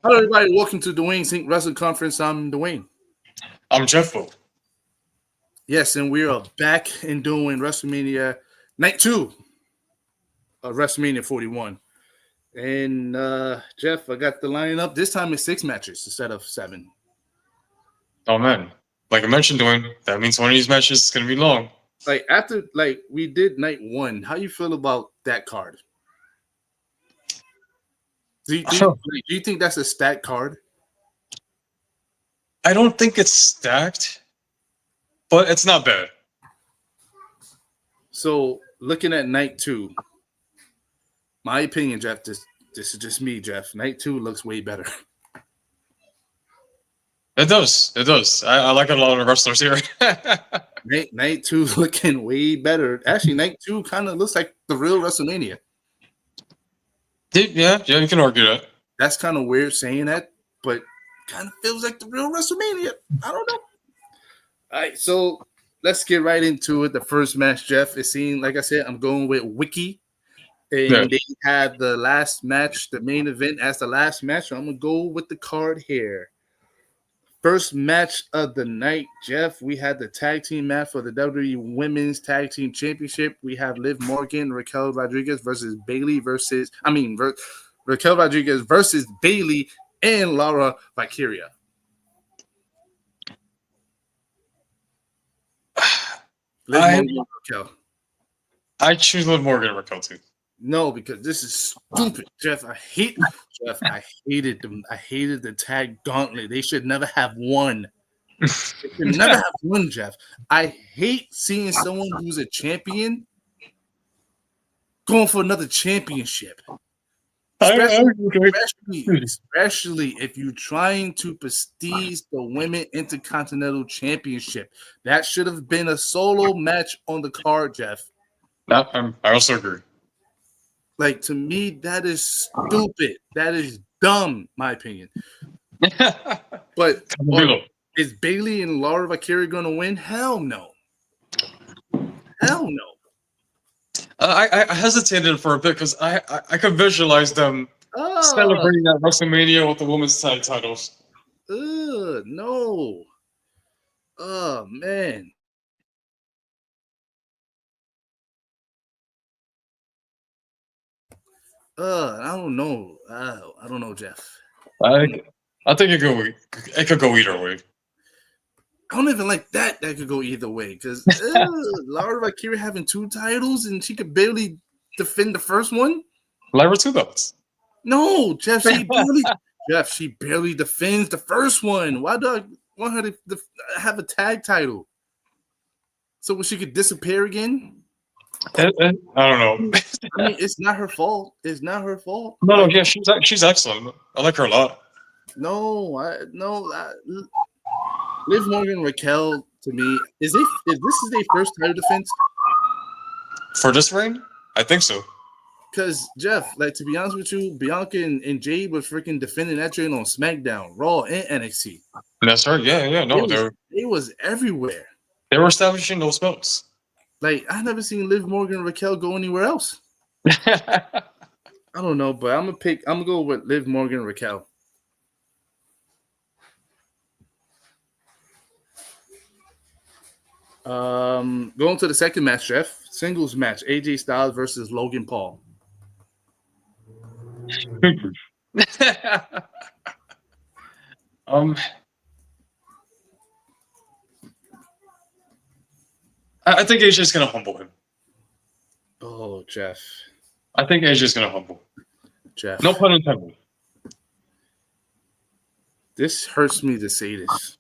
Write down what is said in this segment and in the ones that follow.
Hello, everybody. Welcome to Dwayne's Inc. Wrestling Conference. I'm Dwayne. I'm Jeffo. Yes, and we are back in doing WrestleMania Night 2 of WrestleMania 41. And Jeff, I got the lineup. This time it's 6 matches instead of 7. Oh man, like I mentioned, Dwayne, that means one of these matches is gonna be long. After we did Night 1, how you feel about that card? Do you think that's a stacked card? I don't think it's stacked, but it's not bad. So looking at Night 2, my opinion, Jeff, this is just me, Jeff. Night 2 looks way better. It does. It does. I like a lot of wrestlers here. Night 2 looking way better. Actually, Night 2 kind of looks like the real WrestleMania. Yeah, you can argue that. That's kind of weird saying that, but kind of feels like the real WrestleMania. I don't know. All right, so let's get right into it. The first match, Jeff, is seen, like I said, I'm going with Wiki. And they had the last match, the main event, as the last match. So I'm going to go with the card here. First match of the night, Jeff, we had the tag team match for the WWE Women's Tag Team Championship. We have Liv Morgan, Raquel Rodriguez versus Raquel Rodriguez versus Bayley and Laura Valkyria. I choose Liv Morgan and Raquel too. No, because this is stupid, Jeff. I hated them. I hated the tag gauntlet. They should never have won. They should never have won, Jeff. I hate seeing someone who's a champion going for another championship. Especially if you're trying to prestige the Women Intercontinental Championship. That should have been a solo match on the card, Jeff. I also agree. To me, that is stupid. That is dumb, my opinion. But is Bayley and Laura Valkyria going to win? Hell no. Hell no. I hesitated for a bit because I could visualize them celebrating that WrestleMania with the women's tag titles. No. Oh, man. I don't know. I don't know, Jeff. I think it could go either way. I don't even like that. That could go either way because Laura Valkyria having 2 titles and she could barely defend the first one. Lyra 2 belts. No, Jeff. She barely defends the first one. Why do I want her to have a tag title? So she could disappear again? I don't know. I mean, it's not her fault. It's not her fault. No, yeah, she's excellent. I like her a lot. Liv Morgan, Raquel, to me, is this their first title defense for this reign? I think so. Because Jeff, to be honest with you, Bianca and Jade was freaking defending that train on SmackDown, Raw, and NXT. That's right. Yeah. No, it was everywhere. They were establishing those belts. I never seen Liv Morgan and Raquel go anywhere else. I don't know, but I'm gonna go with Liv Morgan and Raquel. Going to the second match, Jeff. Singles match, AJ Styles versus Logan Paul. I think AJ's gonna humble him. Oh, Jeff. I think AJ's gonna humble. Jeff. No pun intended. This hurts me to say this.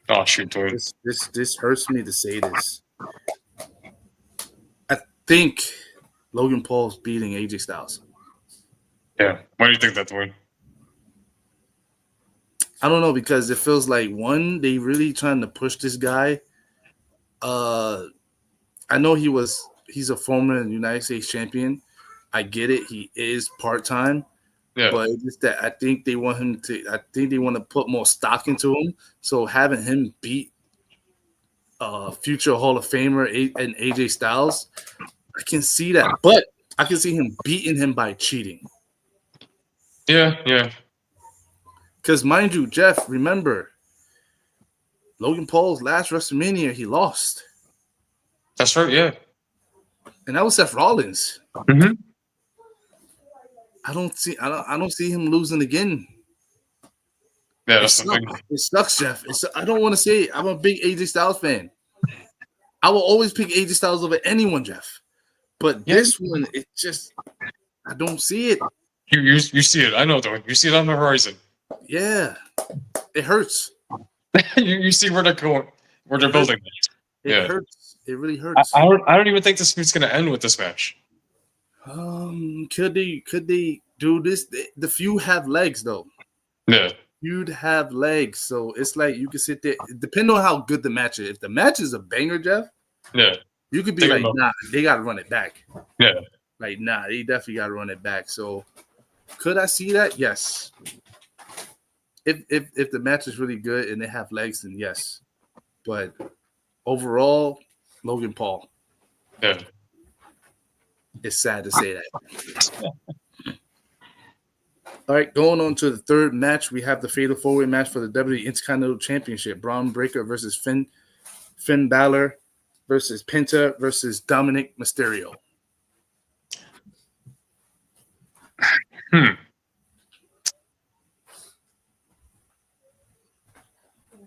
Oh, shoot, dude. This hurts me to say this. I think Logan Paul's beating AJ Styles. Yeah. Why do you think that, Dwayne? I don't know, because it feels like, one, they really trying to push this guy. I know he's a former United States champion. I get it. He is part-time. Yeah. But it's just that I think they want to put more stock into him. So having him beat future Hall of Famer and AJ Styles, I can see that. But I can see him beating him by cheating. Yeah. Because mind you, Jeff, remember Logan Paul's last WrestleMania, he lost. That's right, yeah. And that was Seth Rollins. Mm-hmm. I don't see him losing again. Yeah, that's the thing. It sucks, Jeff. I don't want to say it. I'm a big AJ Styles fan. I will always pick AJ Styles over anyone, Jeff. But this one, it just I don't see it. You see it. I know, though. You see it on the horizon. Yeah. It hurts. you see where they're going, where they're building. It hurts. It really hurts. I don't even think this is going to end with this match. Could they do this? The feud have legs, though. Yeah. You'd have legs, so it's like you can sit there. Depending on how good the match is. If the match is a banger, Jeff, you could be like, nah, they got to run it back. Yeah, like, nah, they definitely got to run it back. So, could I see that? Yes. If the match is really good and they have legs, then yes. But overall, Logan Paul. Yeah. It's sad to say that. All right, going on to the third match, we have the Fatal 4-Way match for the WWE Intercontinental Championship. Braun Breaker versus Finn Balor versus Penta versus Dominic Mysterio.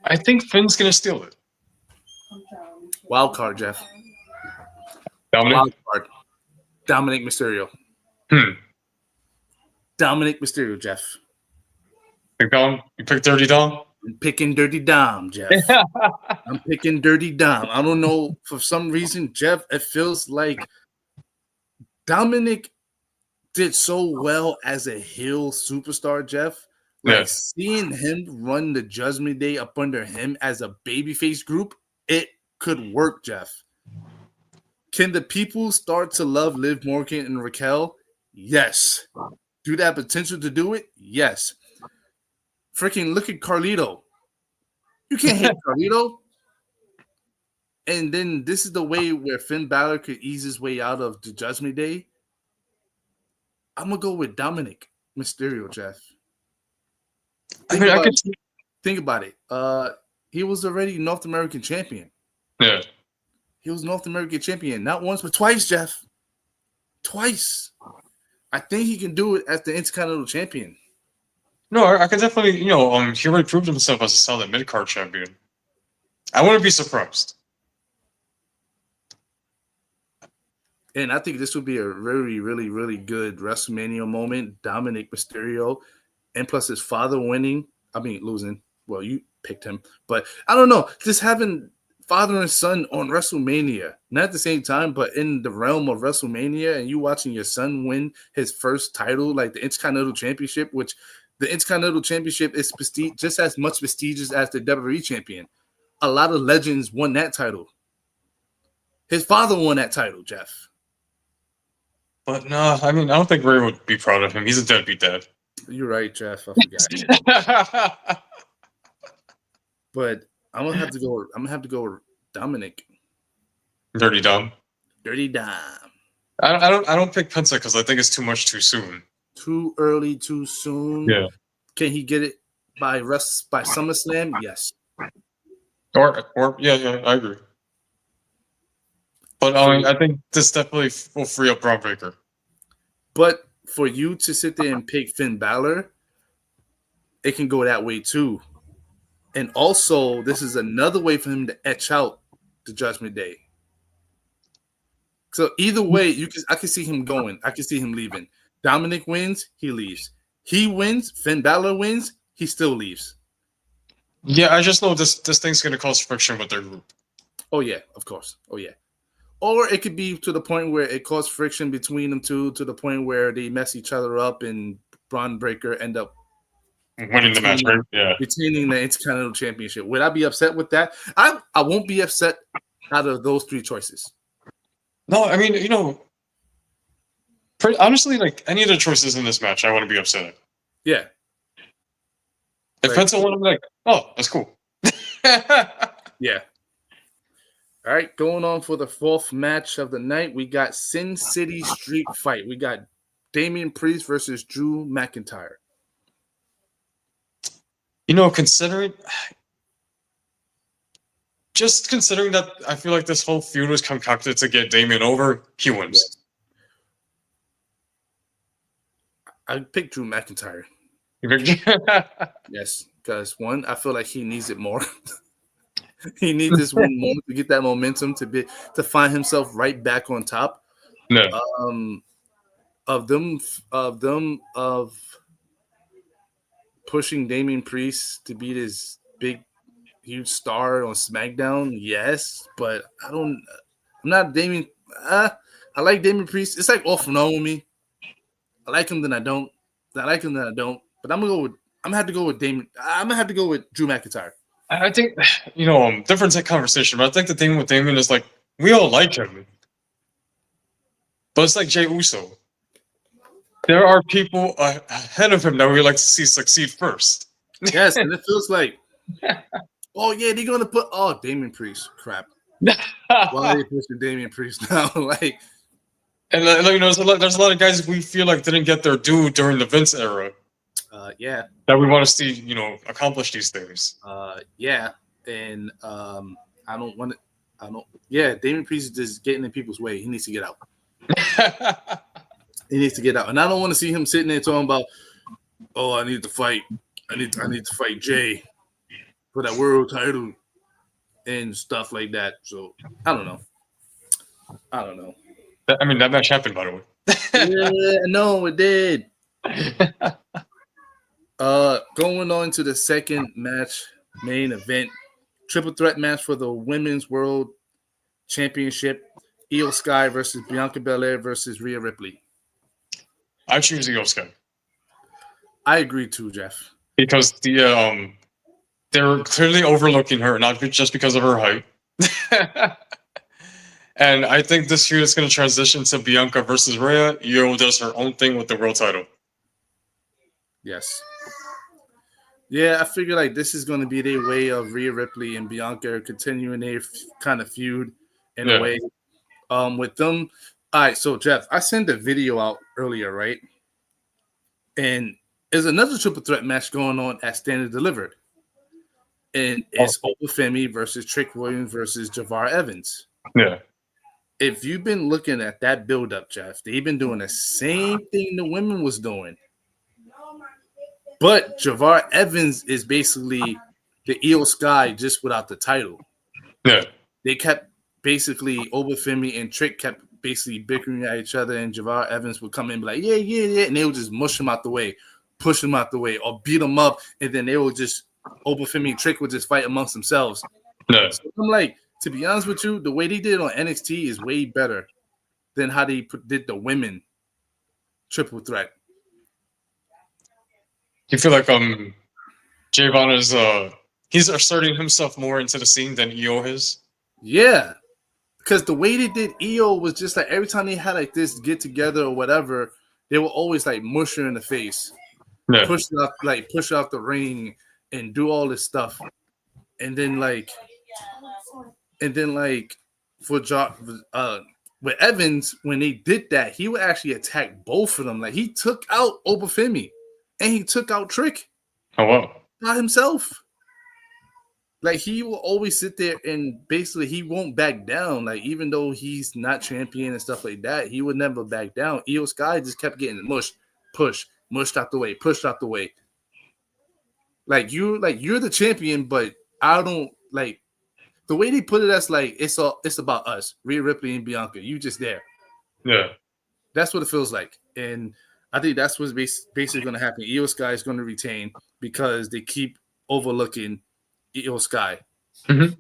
I think Finn's going to steal it. Wild card, Jeff. Dominic? Wild card. Dominic Mysterio. Dominic Mysterio, Jeff. Pick Dom? You pick Dirty Dom? I'm picking Dirty Dom, Jeff. I'm picking Dirty Dom. I don't know. For some reason, Jeff, it feels like Dominic did so well as a heel superstar, Jeff. Like seeing him run the Judgment Day up under him as a babyface group, it could work, Jeff. Can the people start to love Liv Morgan and Raquel? Yes. Do they have potential to do it? Yes. Freaking look at Carlito. You can't hate Carlito. And then this is the way where Finn Balor could ease his way out of the Judgment Day. I'm going to go with Dominic Mysterio, Jeff. Think about it. He was already North American champion. Yeah. He was North American champion. Not once, but twice, Jeff. Twice. I think he can do it as the Intercontinental champion. No, I can definitely, he already proved himself as a solid mid-card champion. I wouldn't be surprised. And I think this would be a really, really, really good WrestleMania moment. Dominic Mysterio, and plus his father losing. Well, you picked him. But I don't know. Just having father and son on WrestleMania, not at the same time, but in the realm of WrestleMania, and you watching your son win his first title, like the Intercontinental Championship, which the Intercontinental Championship is just as much prestigious as the WWE Champion. A lot of legends won that title. His father won that title, Jeff. But no, I don't think Ray would be proud of him. He's a deadbeat dad. You're right, Jeff. I forgot. But I'm gonna have to go with Dominic. Dirty Dom. Dirty Dom. I don't pick Penta because I think it's too much too soon. Too early, too soon. Yeah. Can he get it by SummerSlam? Yes. Or yeah, I agree. But I think this definitely will free up Braun Breaker. But for you to sit there and pick Finn Balor, it can go that way too. And also, this is another way for him to etch out the Judgment Day. So either way, I can see him going. I can see him leaving. Dominic wins, he leaves. He wins, Finn Balor wins, he still leaves. Yeah, I just know this thing's going to cause friction with their group. Oh, yeah, of course. Oh, yeah. Or it could be to the point where it caused friction between them two, to the point where they mess each other up and Braun Breaker end up winning the match, right? Yeah. Retaining the Intercontinental Championship. Would I be upset with that? I won't be upset out of those three choices. No, honestly, like any of the choices in this match, I want to be upset at. Yeah. If Penta won, I'm like, oh, that's cool. Yeah. All right, going on for the fourth match of the night, we got Sin City Street Fight. We got Damian Priest versus Drew McIntyre. considering that I feel like this whole feud was concocted to get Damien over, he wins. I picked Drew McIntyre. Yes, because one, I feel like he needs it more. He needs this win more to get that momentum to find himself right back on top. No. Of pushing Damian Priest to be this big, huge star on SmackDown. Yes, but I'm not Damian. I like Damian Priest. It's like off and on with me. I like him, then I don't. I like him, then I don't. But I'm gonna have to go with Damien. I'm gonna have to go with Drew McIntyre. I think, different conversation, but I think the thing with Damien is like we all like him, but it's like Jey Uso. There are people ahead of him that we like to see succeed first. Yes, and it feels like, oh yeah, they're gonna put Damian Priest. Crap. Why are they pushing Damian Priest now? And there's a lot of guys we feel like didn't get their due during the Vince era. Yeah. That we want to see, accomplish these things. Yeah, and I don't want to. Yeah, Damian Priest is just getting in people's way. He needs to get out. He needs to get out, and I don't want to see him sitting there talking about, "Oh, I need to fight. I need to fight Jay for that world title and stuff like that." So I don't know. I mean, that match happened, by the way. Yeah, no, it did. Going on to the second match, main event, triple threat match for the Women's World Championship: Io Sky versus Bianca Belair versus Rhea Ripley. I choose Io Sky. I agree too, Jeff. Because they're clearly overlooking her, not just because of her height. And I think this feud is going to transition to Bianca versus Rhea. Io does her own thing with the world title. Yes. Yeah, I figure like this is going to be their way of Rhea Ripley and Bianca continuing their kind of feud in a way. With them. All right, so Jeff, I sent a video out earlier, right? And there's another triple threat match going on at Stand and Delivered. And it's Obafemi versus Trick Williams versus Javar Evans. Yeah. If you've been looking at that build-up, Jeff, they've been doing the same thing the women was doing. But Javar Evans is basically the Io Sky just without the title. Yeah. They kept basically Obafemi and Trick kept basically bickering at each other, and Javar Evans would come in and be like, yeah, and they would just mush him out the way, push him out the way, or beat him up, and then they would just Obafemi and Trick would just fight amongst themselves. Yeah. So I'm like, to be honest with you, the way they did it on NXT is way better than how they did the women triple threat. You feel like Javon is he's asserting himself more into the scene than Io is? Yeah. Because the way they did Io was just like every time they had like this get together or whatever, they were always like mush her in the face. Yeah. Push out the ring and do all this stuff. And then for with Evans, when they did that, he would actually attack both of them. Like he took out Obafemi and he took out Trick. Oh wow. By himself. Like he will always sit there and basically he won't back down. Like even though he's not champion and stuff like that, he would never back down. Io Sky just kept getting mushed out the way, pushed out the way. Like you're the champion, but I don't like the way they put it. That's like it's about us, Rhea Ripley and Bianca. You just there. Yeah, that's what it feels like, and I think that's what's basically going to happen. Io Sky is going to retain because they keep overlooking Io Sky, and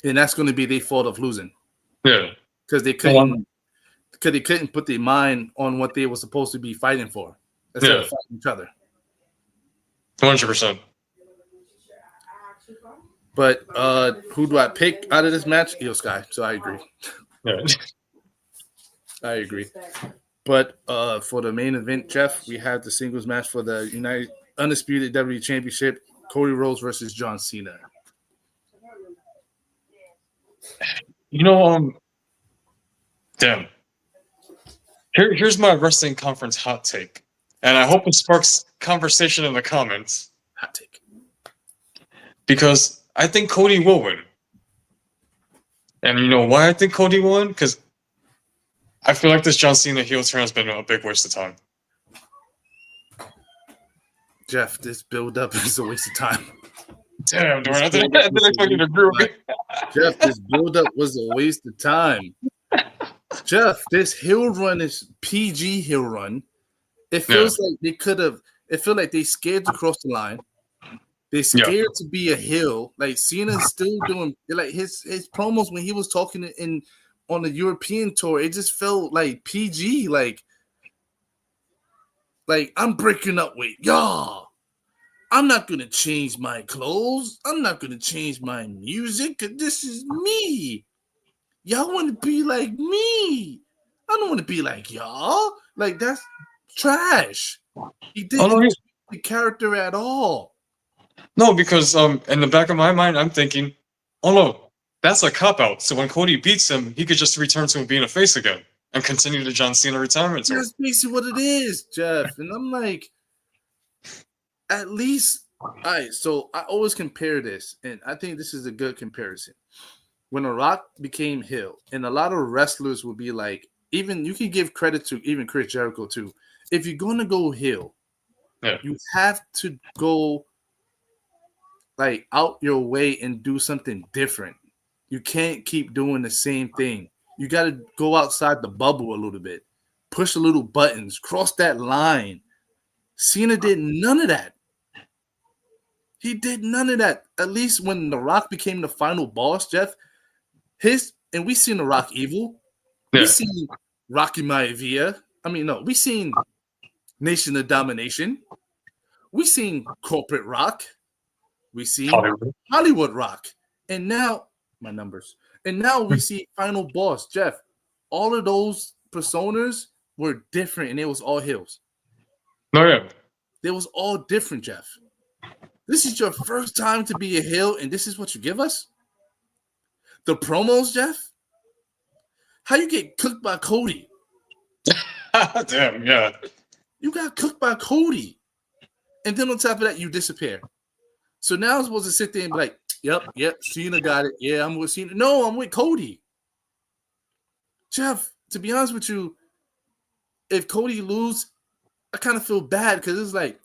that's going to be their fault of losing. Yeah, because they couldn't put their mind on what they were supposed to be fighting for instead of fighting each other. 100%. But who do I pick out of this match? Io Sky. So I agree. Yeah. I agree. But for the main event, Jeff, we have the singles match for the United Undisputed WWE Championship: Cody Rhodes versus John Cena. Damn. Here's my wrestling conference hot take, and I hope it sparks conversation in the comments. Hot take. Because I think Cody will win. And you know why I think Cody won? Because I feel like this John Cena heel turn has been a big waste of time. Jeff, this build-up is a waste of time. Damn, Dwayne, I didn't expect you to agree with me. Jeff, this build-up was a waste of time. Jeff, this heel run is PG heel run. It feels like they could have. It feels like they scared to cross the line. They scared to be a heel. Like Cena's still doing like his promos when he was talking on the European tour. It just felt like PG. Like I'm breaking up with y'all. I'm not gonna change my clothes. I'm not gonna change my music. Cause this is me. Y'all want to be like me. I don't want to be like y'all. Like that's trash. He didn't change the character at all. No, because in the back of my mind, I'm thinking, oh no, that's a cop-out. So when Cody beats him, he could just return to him being a face again and continue the John Cena retirement tour. That's basically what it is, Jeff. And I'm like, at least, all right, so I always compare this, and I think this is a good comparison. When The Rock became heel, and a lot of wrestlers would be like, even you can give credit to even Chris Jericho too. If you're going to go heel, you have to go like out your way and do something different. You can't keep doing the same thing. You got to go outside the bubble a little bit, push a little buttons, cross that line. Cena did none of that. He did none of that. At least when The Rock became the final boss, Jeff, and we seen The Rock evil. We seen Rocky Maivia. We seen Nation of Domination. We seen Corporate Rock. We seen Hollywood Rock. And now, my numbers. And now we see Final Boss, Jeff. All of those personas were different, and it was all heels. No, yeah. They was all different, Jeff. This is your first time to be a heel, and this is what you give us? The promos, Jeff? How you get cooked by Cody? Damn, yeah. You got cooked by Cody. And then on top of that, you disappear. So now I'm supposed to sit there and be like, yep, Cena got it. Yeah, I'm with Cena. No, I'm with Cody. Jeff, to be honest with you, if Cody lose, I kind of feel bad because it's like,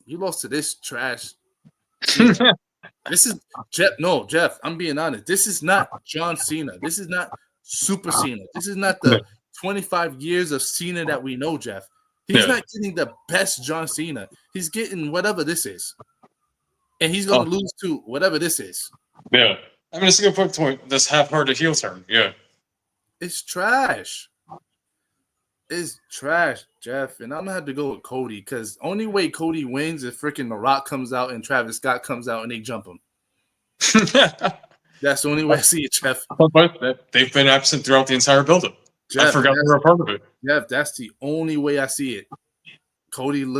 you lost to this trash. This is Jeff. No, Jeff, I'm being honest. This is not John Cena. This is not Super Cena. This is not the 25 years of Cena that we know, Jeff. He's not getting the best John Cena. He's getting whatever this is. And he's going to lose to whatever this is. Yeah. It's a good point. This half-hearted heel turn. Yeah. It's trash. It's trash, Jeff. And I'm going to have to go with Cody because only way Cody wins is freaking The Rock comes out and Travis Scott comes out and they jump him. That's the only way I see it, Jeff. But they've been absent throughout the entire build-up. I forgot they were a part of it. Jeff, that's the only way I see it.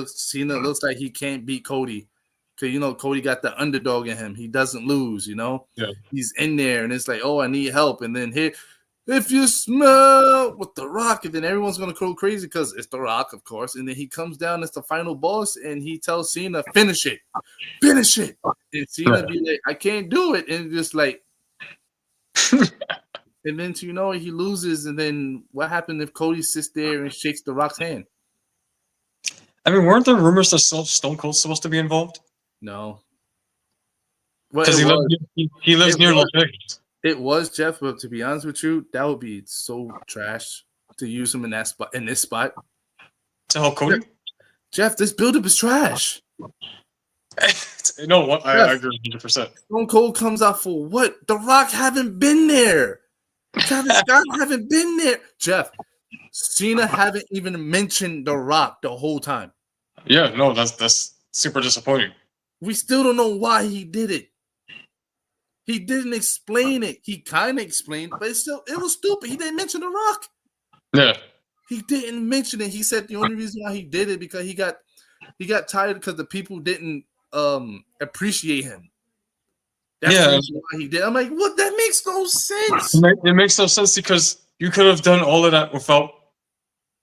Cena looks like he can't beat Cody. Because, Cody got the underdog in him. He doesn't lose, Yeah. He's in there, and it's like, oh, I need help. And then here, if you smell with The Rock, and then everyone's going to go crazy because it's The Rock, of course. And then he comes down as the final boss, and he tells Cena, finish it. Finish it. And Cena be like, I can't do it. And just like, and then, he loses. And then what happened if Cody sits there and shakes The Rock's hand? Weren't there rumors that Stone Cold's supposed to be involved? No. Because he lives near Las Vegas. It was, Jeff, but to be honest with you, that would be so trash to use him in this spot. To help Cody? Jeff, this build-up is trash. No, I agree 100%. Stone Cold comes out for what? The Rock haven't been there. Travis Scott haven't been there. Jeff, Cena haven't even mentioned The Rock the whole time. Yeah, no, that's super disappointing. We still don't know why he did it. He didn't explain it. He kind of explained, but it was stupid. He didn't mention The Rock. Yeah. He didn't mention it. He said the only reason why he did it because he got tired because the people didn't appreciate him. That's the reason why he did. I'm like, what? That makes no sense. It makes no sense because you could have done all of that without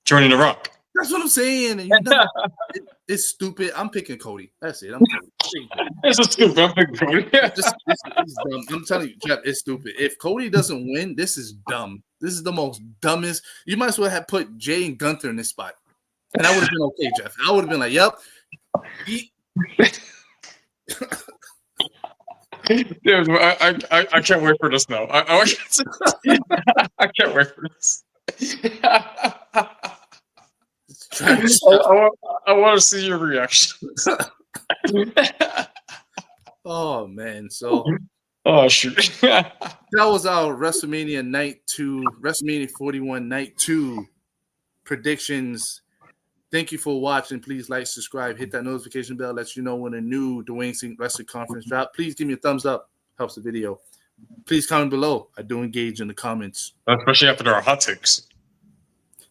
joining The Rock. That's what I'm saying. And it's stupid. I'm picking Cody. That's it. I'm Cody. It's a stupid. I'm picking Cody. This is dumb. I'm telling you, Jeff, it's stupid. If Cody doesn't win, this is dumb. This is the most dumbest. You might as well have put Jay and Gunther in this spot. And I would have been okay, Jeff. I would have been like, yep. Dude, I can't wait for this now. I can't wait for this. I want to see your reaction. Oh man, so shoot. that was our WrestleMania Night 2, WrestleMania 41 Night 2 predictions. Thank you for watching. Please like, subscribe, hit that notification bell, lets you know when a new Dwayne St. Wrestling Conference drop. Please give me a thumbs up. Helps the video. Please comment below. I do engage in the comments. Especially after our hot takes.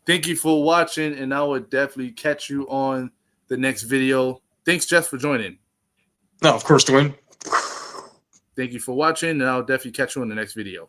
Thank you for watching, and I will definitely catch you on the next video. Thanks, Jeff, for joining. No, of course, Dwayne. Thank you for watching, and I'll definitely catch you on the next video.